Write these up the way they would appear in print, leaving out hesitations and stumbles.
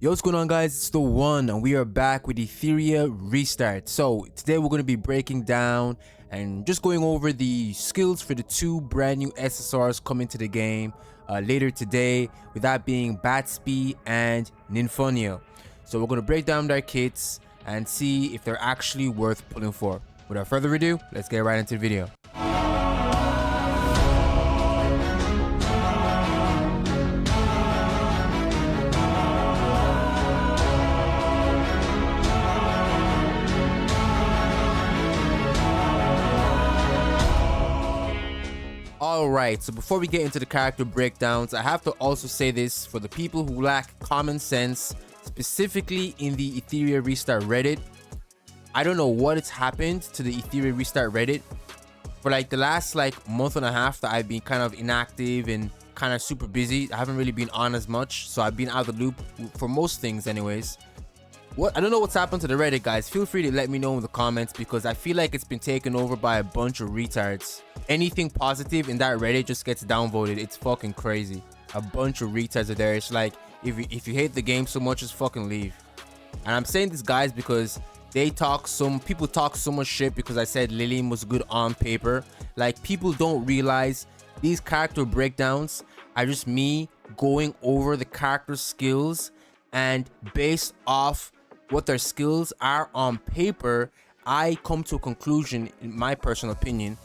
Yo, what's going on, guys? It's the one, and we are back with Etheria Restart. So today we're going to be breaking down and just going over the skills for the two brand new SSRs coming to the game later today, with that being Batsby and Ninfoniel. So we're going to break down their kits and see if they're actually worth pulling for. Without further ado, let's get right into the video. Alright, so before we get into the character breakdowns, I have to also say this for the people who lack common sense, specifically in the Etheria Restart Reddit. I don't know what has happened to the Etheria Restart Reddit. For like the last month and a half that I've been kind of inactive and kind of super busy, I haven't really been on as much, so I've been out of the loop for most things anyways. I don't know what's happened to the Reddit, guys. Feel free to let me know in the comments, because I feel like it's been taken over by a bunch of retards. Anything positive in that Reddit just gets downvoted. It's fucking crazy. A bunch of retards are there. It's like, if you hate the game so much, just fucking leave. And I'm saying this, guys, because people talk so much shit because I said Lillian was good on paper. Like, people don't realize these character breakdowns are just me going over the character skills, and based off what their skills are on paper, I come to a conclusion, in my personal opinion,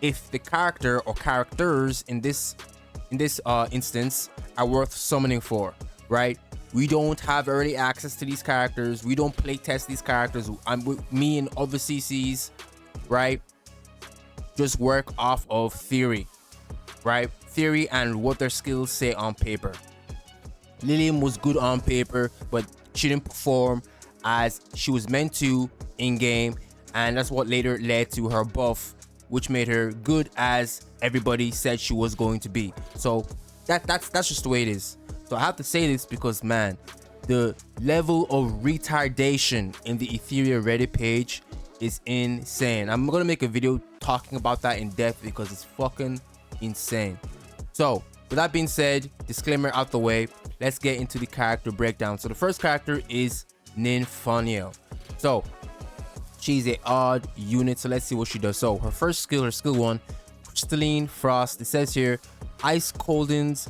if the character or characters in this instance are worth summoning for, right? We don't have early access to these characters. We don't play test these characters. Me and other CCs, right, just work off of theory, right? Theory and what their skills say on paper. Lillian was good on paper, but she didn't perform as she was meant to in game, and that's what later led to her buff, which made her good as everybody said she was going to be. So that's just the way it is. So I have to say this because, man, the level of retardation in the Etheria Reddit page is insane. I'm gonna make a video talking about that in depth because it's fucking insane. So with that being said, disclaimer out the way, let's get into the character breakdown. So the first character is Ninfoniel. So she's a odd unit, so let's see what she does. So her first skill, her skill 1, Crystalline Frost. It says here, Ice Coldens.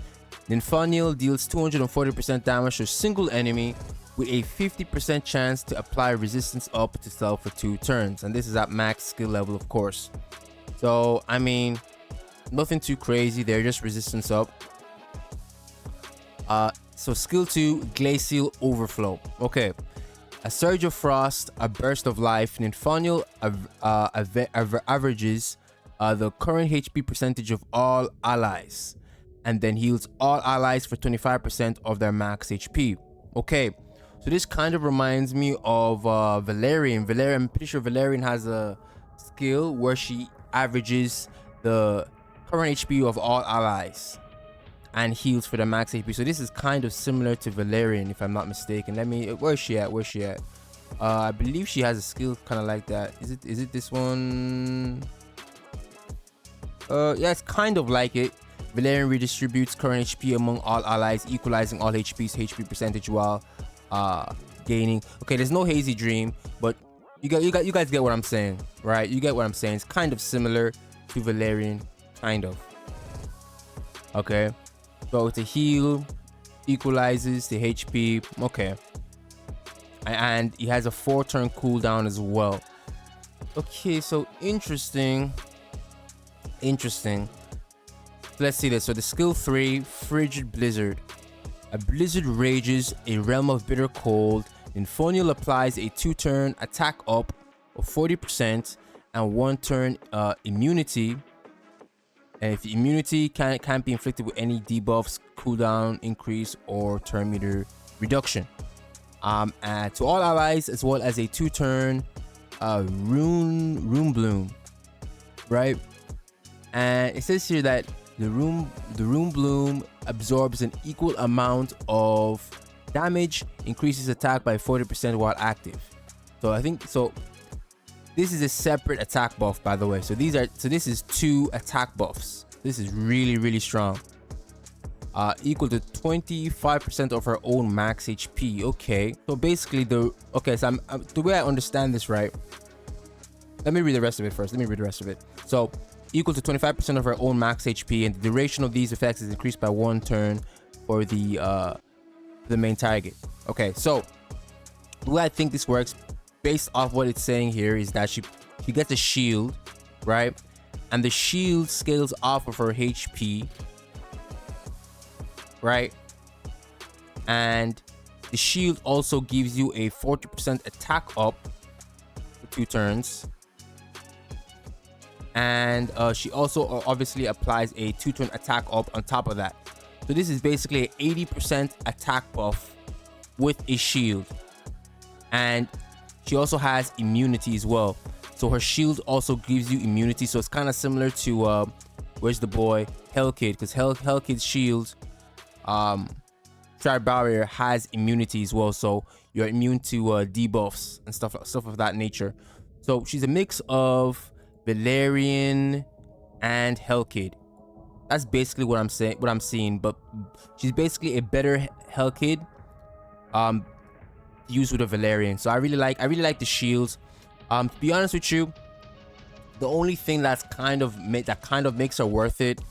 Ninfoniel deals 240% damage to a single enemy with a 50% chance to apply resistance up to self for 2 turns, and this is at max skill level, of course. So I mean, nothing too crazy there, just resistance up. So skill 2, Glacial Overflow. Okay, a surge of frost, a burst of life. Ninfoniel averages the current HP percentage of all allies, and then heals all allies for 25% of their max HP. Okay, so this kind of reminds me of Valerian. I'm pretty sure Valerian has a skill where she averages the current HP of all allies and heals for the max HP. So this is kind of similar to Valerian, if I'm not mistaken. Where's she at? I believe she has a skill kind of like that. Is it this one? Yeah, it's kind of like it. Valerian redistributes current HP among all allies, equalizing all HP's HP percentage while gaining. Okay, there's no Hazy Dream, but you guys get what I'm saying, right? You get what I'm saying. It's kind of similar to Valerian, kind of. Okay, so to heal, equalizes the HP. Okay, and he has a 4-turn cooldown as well. Okay, so interesting. Let's see this. So the skill 3, Frigid Blizzard. A blizzard rages a realm of bitter cold. Ninfoniel applies a 2-turn attack up of 40% and 1-turn immunity. And if the immunity can't be inflicted with any debuffs, cooldown increase, or turn meter reduction. And to all allies, as well as a 2-turn rune bloom, right? And it says here that the rune bloom absorbs an equal amount of damage, increases attack by 40% while active. So I think this is a separate attack buff, by the way. So this is 2 attack buffs. This is really, really strong. equal to 25% of her own max HP. Okay, so basically the way I understand this, right? Let me read the rest of it first. So equal to 25% of her own max HP, and the duration of these effects is increased by 1 turn for the main target. Okay, so the way I think this works, based off what it's saying here, is that she gets a shield, right? And the shield scales off of her HP, right? And the shield also gives you a 40% attack up for 2 turns. And she also obviously applies a 2-turn attack up on top of that. So this is basically an 80% attack buff with a shield. And she also has immunity as well. So her shield also gives you immunity. So it's kind of similar to where's the boy? Hellkid, because Hellkid's shield Tribe Barrier has immunity as well. So you're immune to debuffs and stuff of that nature. So she's a mix of Valerian and Hellkid. That's basically what I'm seeing, but she's basically a better Hellkid used with a Valerian. So I really like the shields. To be honest with you, the only thing that kind of makes her worth it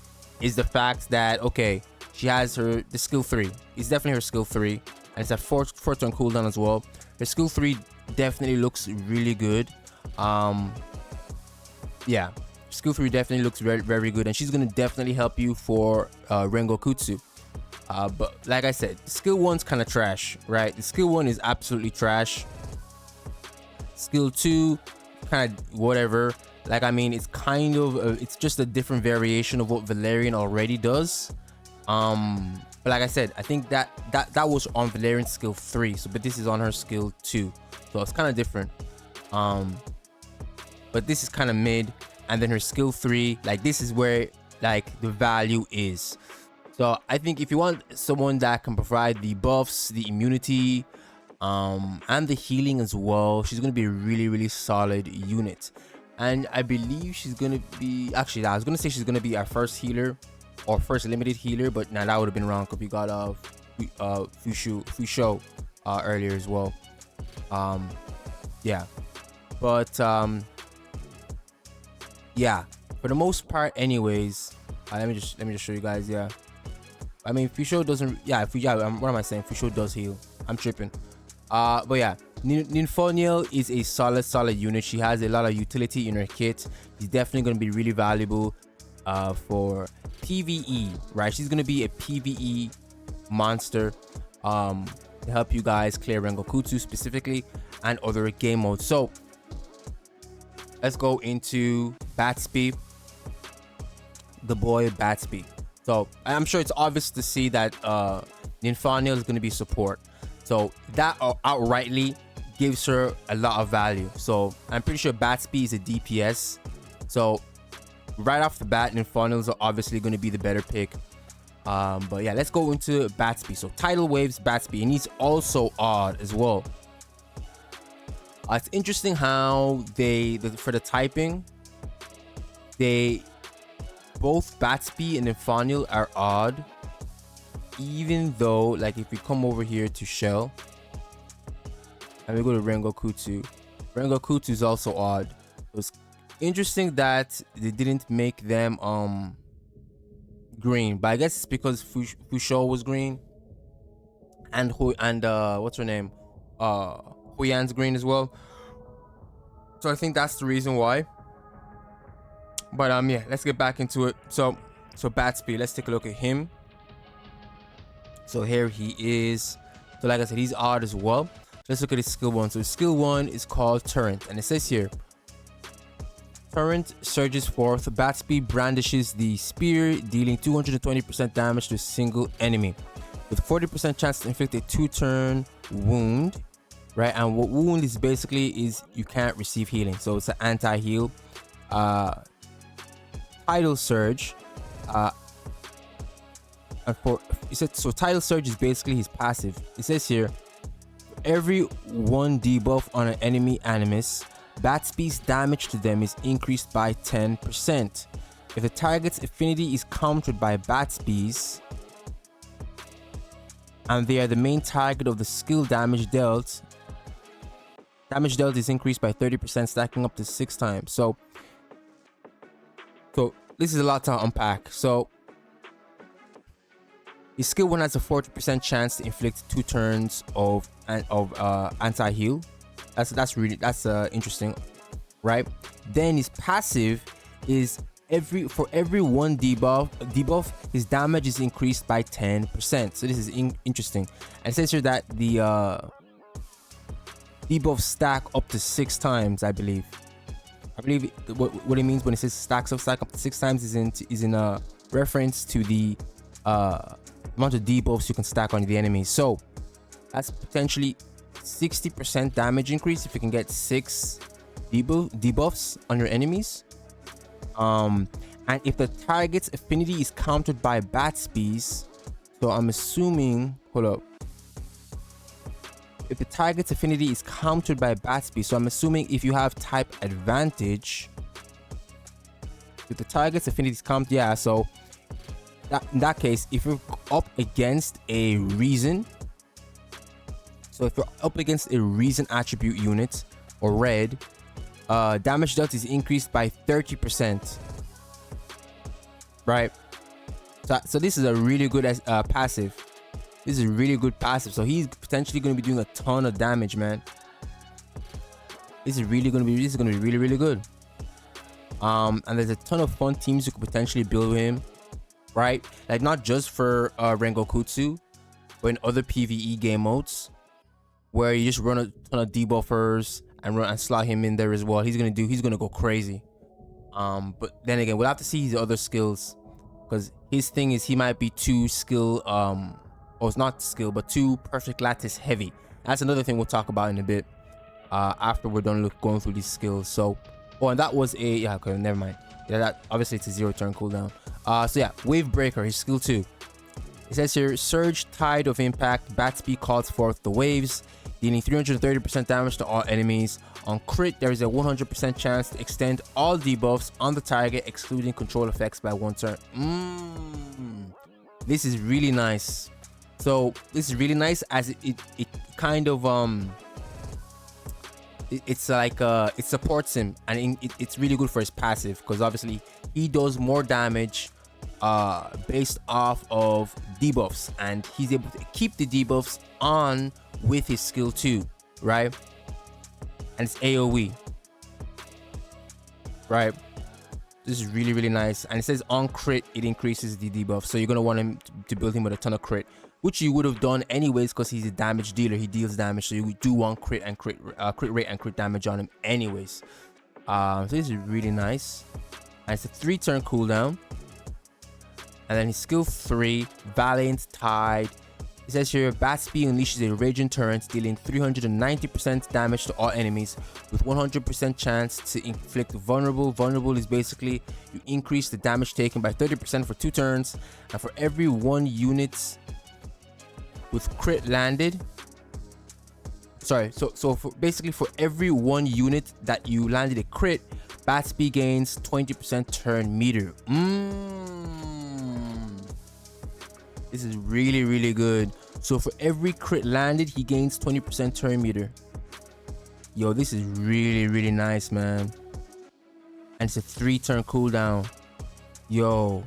is the fact that, okay, she has the skill 3. It's definitely her skill 3, and it's a 4-turn cooldown as well. Her skill 3 definitely looks really good. Yeah, skill 3 definitely looks very, very good, and she's gonna definitely help you for Rengokutsu. But like I said, skill 1's kind of trash, right? The skill 1 is absolutely trash. Skill 2, kind of whatever. Like, I mean, it's kind of it's just a different variation of what Valerian already does. But like I said, I think that was on Valerian's skill 3. So, but this is on her skill 2. So it's kind of different. But this is kind of mid, and then her skill 3, like, this is where like the value is. So I think if you want someone that can provide the buffs, the immunity, and the healing as well, she's gonna be a really, really solid unit. And I believe she's gonna be, actually, I was gonna say she's gonna be our first healer or first limited healer, but now that would have been wrong because we got Fusho earlier as well. Yeah, but yeah, for the most part, anyways. Let me just show you guys. Yeah, I mean, Fusho doesn't. Yeah, what am I saying? Fusho does heal. I'm tripping. But yeah, Ninfoniel is a solid unit. She has a lot of utility in her kit. She's definitely going to be really valuable for PvE, right? She's going to be a PvE monster to help you guys clear Rengokutsu specifically and other game modes. So let's go into Batsby, the boy Batsby. So I'm sure it's obvious to see that Ninfoniel is going to be support. So that outrightly gives her a lot of value. So I'm pretty sure Batsby is a DPS. So right off the bat, Ninfoniel are obviously going to be the better pick. But yeah, let's go into Batsby. So Tidal Waves Batsby, and he's also odd as well. It's interesting how for the typing, both Batsby and Ninfoniel are odd. Even though, like, if we come over here to Shell and we go to Rengokutsu is also odd. It's interesting that they didn't make them green, but I guess it's because Fusho was green, and what's her name, Huyan's green as well. So I think that's the reason why. But yeah, let's get back into it. So Batsby, let's take a look at him. So here he is. So like I said, he's odd as well. Let's look at his skill 1. So his skill 1 is called Torrent, and it says here, Torrent surges forth. Batsby brandishes the spear, dealing 220% damage to a single enemy, with 40% chance to inflict a 2-turn wound, right? And what wound is basically is you can't receive healing, so it's an anti-heal. Tidal Surge, and Tidal Surge is basically his passive. It says here, every 1 debuff on an enemy animus, Batsby's damage to them is increased by 10%. If the target's affinity is countered by Batsby's, and they are the main target of the skill damage dealt. Damage dealt is increased by 30%, stacking up to 6 times. So this is a lot to unpack. So his skill 1 has a 40% chance to inflict 2 turns of anti-heal. That's interesting, right? Then his passive is for every 1 debuff, his damage is increased by 10%. So this is interesting. And it says here that the debuff stack up to 6 times, I believe. What it means when it says stack up to 6 times is in a reference to the amount of debuffs you can stack on the enemy. So that's potentially 60% damage increase if you can get 6 debuffs on your enemies. And if the target's affinity is countered by Batsby's, so I'm assuming, hold up. If the target's affinity is countered by Batsby, so I'm assuming if you have type advantage, if the target's affinity is countered, yeah, so in that case, if you're up against a reason, so if you're up against a reason attribute unit or red, damage dealt is increased by 30%, right? So this is a really good passive. This is a really good passive. So he's potentially going to be doing a ton of damage, man. This is going to be really, really good. And there's a ton of fun teams you could potentially build with him, right? Like not just for Rengokutsu, but in other PvE game modes where you just run a ton of debuffers and slot him in there as well. He's gonna go crazy. But then again, we'll have to see his other skills, because his thing is he might be too skill or it's not skill, but too perfect lattice heavy. That's another thing we'll talk about in a bit after we're done going through these skills. So and that was okay, never mind. Yeah, that obviously it's a 0 turn cooldown. So yeah, Wave Breaker, his skill 2. It says here, Surge Tide of Impact. Batsby calls forth the waves, dealing 330% damage to all enemies. On crit, there is a 100% chance to extend all debuffs on the target, excluding control effects by 1 turn. This is really nice. So this is really nice as it kind of it's like it supports him, and it's really good for his passive, because obviously he does more damage based off of debuffs, and he's able to keep the debuffs on with his skill 2, right? And it's AoE, right? This is really, really nice. And it says on crit it increases the debuff, so you're gonna want him to build him with a ton of crit, which you would have done anyways, because he's a damage dealer. He deals damage, so you do want crit rate and crit damage on him anyways. So this is really nice. And it's a 3 turn cooldown. And then his skill 3, Valiant Tide. It says here, Batsby unleashes a raging torrent, dealing 390% damage to all enemies with 100% chance to inflict vulnerable. Vulnerable is basically you increase the damage taken by 30% for 2 turns, and for every 1 unit with crit landed, so for every 1 unit that you landed a crit, Batsby gains 20% turn meter. This is really, really good. So for every crit landed, he gains 20% turn meter. Yo, this is really, really nice, man. And it's a 3 turn cooldown. Yo,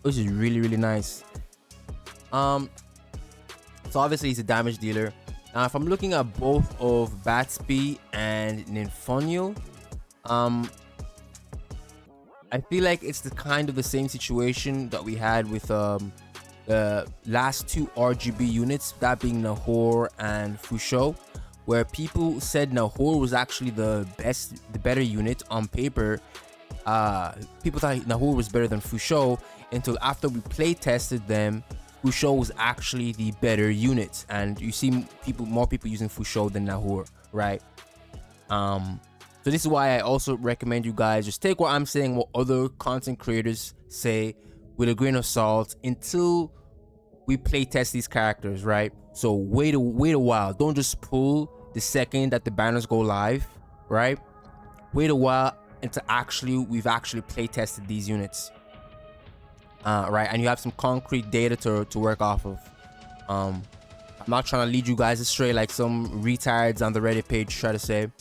this is really, really nice. So obviously he's a damage dealer. Now if I'm looking at both of Batsby and Ninfoniel, I feel like it's the same situation that we had with the last 2 RGB units, that being Nahor and Fusho, where people said Nahor was actually the better unit on paper. People thought Nahor was better than Fusho until after we play tested them. Fusho was actually the better unit, and you see more people using Fusho than Nahor, right? So this is why I also recommend you guys just take what I'm saying, what other content creators say, with a grain of salt until we play test these characters, right? So wait a while. Don't just pull the second that the banners go live, right? Wait a while until we've actually play tested these units. right? And you have some concrete data to work off of. I'm not trying to lead you guys astray like some retards on the Reddit page try to say.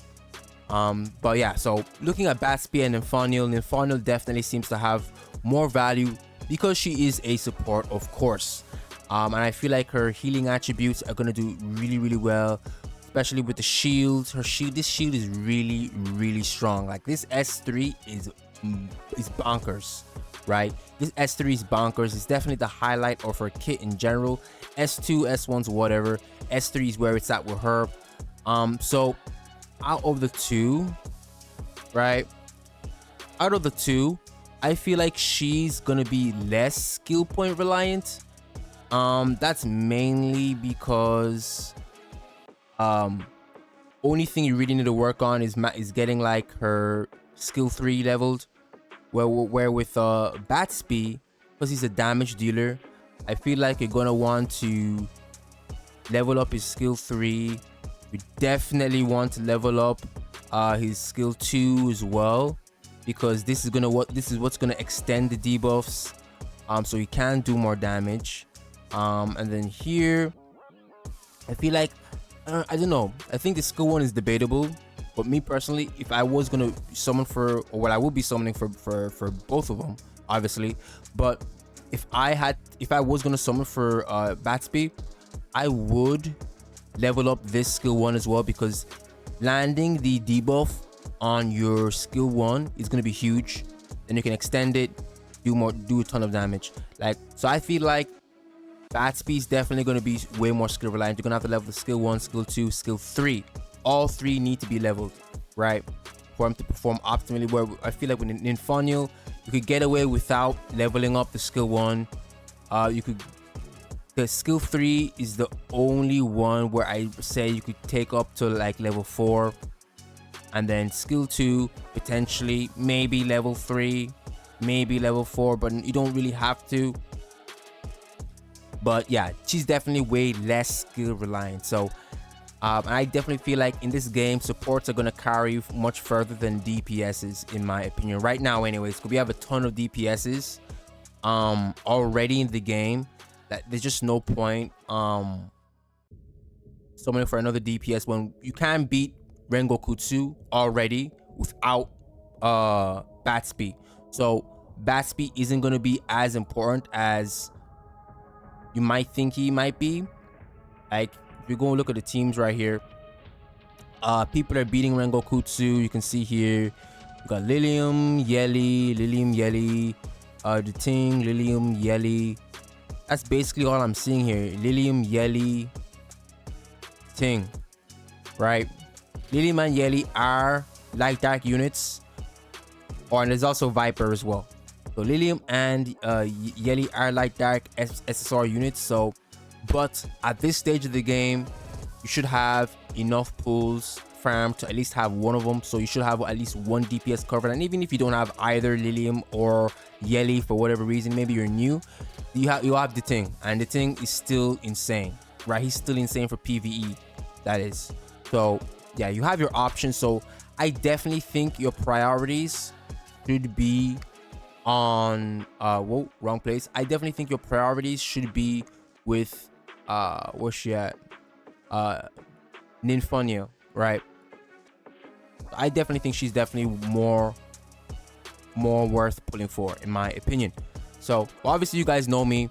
But yeah, so looking at Batsby and Ninfoniel definitely seems to have more value because she is a support, of course. And I feel like her healing attributes are gonna do really well, especially with the shield. This shield is really strong. Like this S3 is bonkers, right? This S3 is bonkers. It's definitely the highlight of her kit in general. S2, S1's whatever. S3 is where it's at with her. So out of the two, right? Out of the two, I feel like she's gonna be less skill point reliant. That's mainly because only thing you really need to work on is getting like her skill 3 leveled. Where with Batsby, because he's a damage dealer, I feel like you're gonna want to level up his skill 3. You definitely want to level up his skill 2 as well, because this is what's gonna extend the debuffs, so he can do more damage. And then here, I feel like I don't know. I think the skill 1 is debatable, but me personally, if I was gonna summon for, or what I would be summoning for both of them, obviously, but if I was gonna summon for Batsby, I would level up this skill 1 as well, because landing the debuff on your skill 1 is gonna be huge. Then you can extend it, do a ton of damage. Like, so I feel like Batsby is definitely going to be way more skill reliant. You're going to have to level the skill 1, skill 2, skill 3. All 3 need to be leveled, right, for him to perform optimally. Where I feel like with Ninfoniel, you could get away without leveling up the skill 1. The skill 3 is the only one where I say you could take up to like level 4. And then skill 2, potentially, maybe level 3, maybe level 4, but you don't really have to. But yeah, she's definitely way less skill reliant. So I definitely feel like in this game, supports are going to carry much further than DPSs, in my opinion. Right now, anyways, because we have a ton of DPSs already in the game, that there's just no point summoning for another DPS when you can beat Rengoku 2 already without Batsby. So Batsby isn't going to be as important as you might think he might be. Like, if you go and look at the teams right here, people are beating Rengoku 2. You can see here, we got Lilium, Yeli, the Ting, Lilium, Yeli. That's basically all I'm seeing here. Lilium, Yeli, Ting, right? Lilium and Yeli are light dark units, and there's also Viper as well. So Lilium and Yeli are light dark SSR units. So, but at this stage of the game, you should have enough pulls farm to at least have one of them. So you should have at least one DPS covered. And even if you don't have either Lilium or Yeli for whatever reason, maybe you're new, you have the Ting, and the Ting is still insane, right? He's still insane for PvE, that is. So yeah, you have your options. So I definitely think your priorities should be on whoa, wrong place. I definitely think your priorities should be with where's she at? Ninfoniel, right? I definitely think she's definitely more worth pulling for, in my opinion. So obviously you guys know me.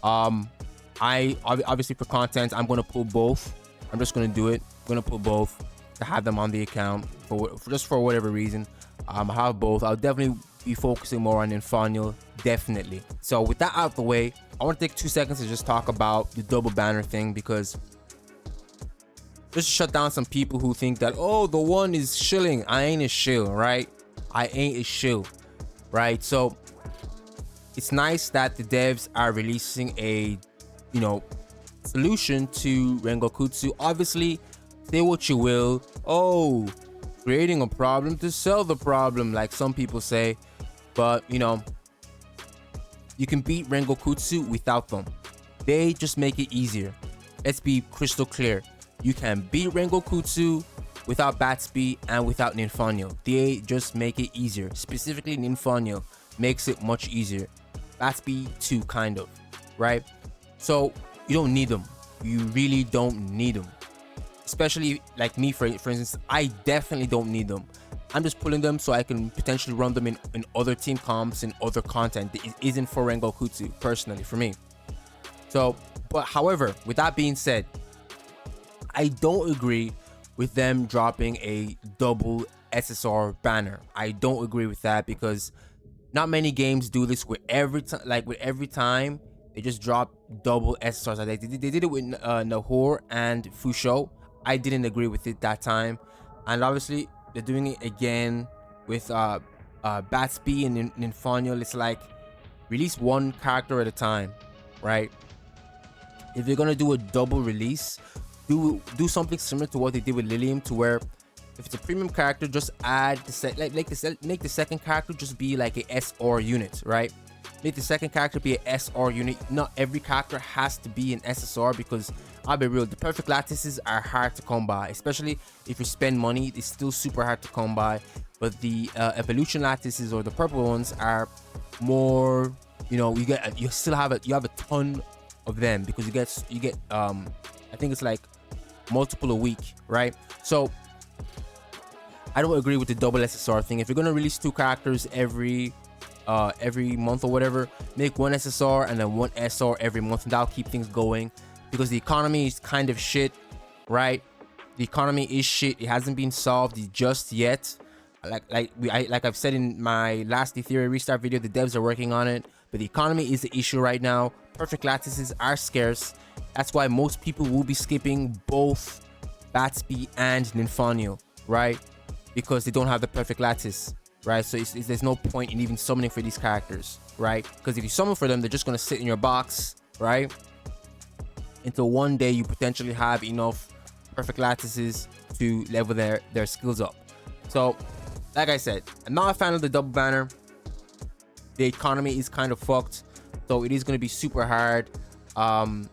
I obviously for content I'm gonna pull both. I'm just gonna do it. I'm gonna pull both to have them on the account for just for whatever reason. I have both. I'll definitely be focusing more on Ninfoniel, definitely. So with that out of the way, I want to take 2 seconds to just talk about the double banner thing, because just to shut down some people who think that, oh, the one is shilling. I ain't a shill, right? I ain't a shill, right? So it's nice that the devs are releasing a, solution to Rengokutsu. Obviously, say what you will. Oh, creating a problem to sell the problem, like some people say. But, you can beat Rengokutsu without them. They just make it easier. Let's be crystal clear. You can beat Rengokutsu without Batsby and without Ninfoniel. They just make it easier. Specifically, Ninfoniel makes it much easier. Batsby 2 kind of, right? So you don't need them. You really don't need them. Especially like me, for instance, I definitely don't need them. I'm just pulling them so I can potentially run them in other team comps and other content that isn't for Rengokutsu, personally, for me. So, but however, with that being said, I don't agree with them dropping a double SSR banner. I don't agree with that because not many games do this with every time they just drop double SSRs. Like they did it with Nahor and Fusho. I didn't agree with it that time, and obviously they're doing it again with Batsby and Ninfoniel. It's like release one character at a time, right? If you're gonna do a double release, do something similar to what they did with Lilium, to where if it's a premium character, just add the make the second character just be like a SR unit, right? Make the second character be an SR unit. Not every character has to be an SSR, because I'll be real, the perfect lattices are hard to come by, especially if you spend money. It's still super hard to come by, but the evolution lattices, or the purple ones, are more, you know, you have a ton of them, because you get I think it's like multiple a week, right? So I don't agree with the double SSR thing. If you're gonna release two characters every month or whatever, make one SSR and then one SR every month, and that'll keep things going, because the economy is kind of shit, right? The economy is shit. It hasn't been solved just yet. Like I've said in my last Etheria Restart video, the devs are working on it, but the economy is the issue right now. Perfect lattices are scarce. That's why most people will be skipping both Batsby and Ninfoniel, right? Because they don't have the perfect lattice, right? So there's no point in even summoning for these characters, right? Because if you summon for them, they're just going to sit in your box, right? Until one day you potentially have enough perfect lattices to level their skills up. So, like I said, I'm not a fan of the double banner. The economy is kind of fucked, so it is going to be super hard. And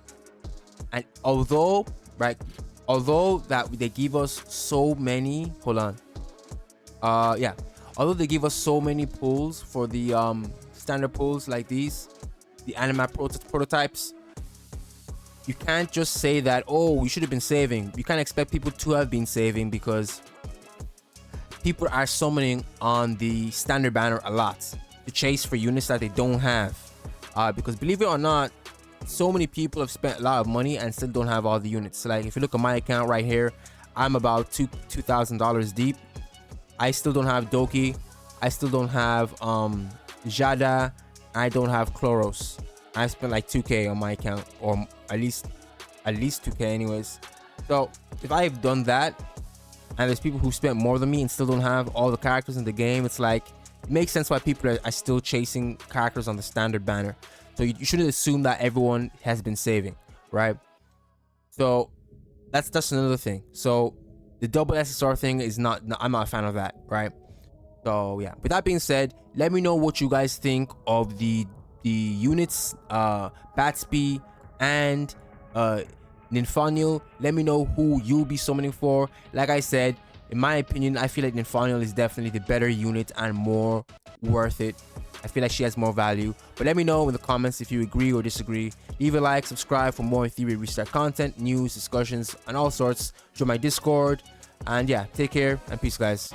although that they give us so many, although they give us so many pulls for the standard pulls like these, the Animat prototypes, you can't just say that, oh, we should have been saving. You can't expect people to have been saving, because people are summoning on the standard banner a lot to chase for units that they don't have. Because believe it or not, so many people have spent a lot of money and still don't have all the units. Like if you look at my account right here, I'm about $2,000 deep. I still don't have Doki. I still don't have Jada. I don't have Chloros. I spent like 2K on my account, or at least 2K anyways. So if I've done that, and there's people who spent more than me and still don't have all the characters in the game, it's like, it makes sense why people are still chasing characters on the standard banner. So you shouldn't assume that everyone has been saving, right? So that's another thing. So the double SSR thing is not, I'm not a fan of that, right? So yeah, with that being said, let me know what you guys think of the units, Batsby and Ninfoniel. Let me know who you'll be summoning for. Like I said, in my opinion, I feel like Ninfoniel is definitely the better unit and more worth it. I feel like she has more value. But let me know in the comments if you agree or disagree. Leave a like, subscribe for more Etheria Restart content, news, discussions, and all sorts. Join my Discord. And yeah, take care and peace, guys.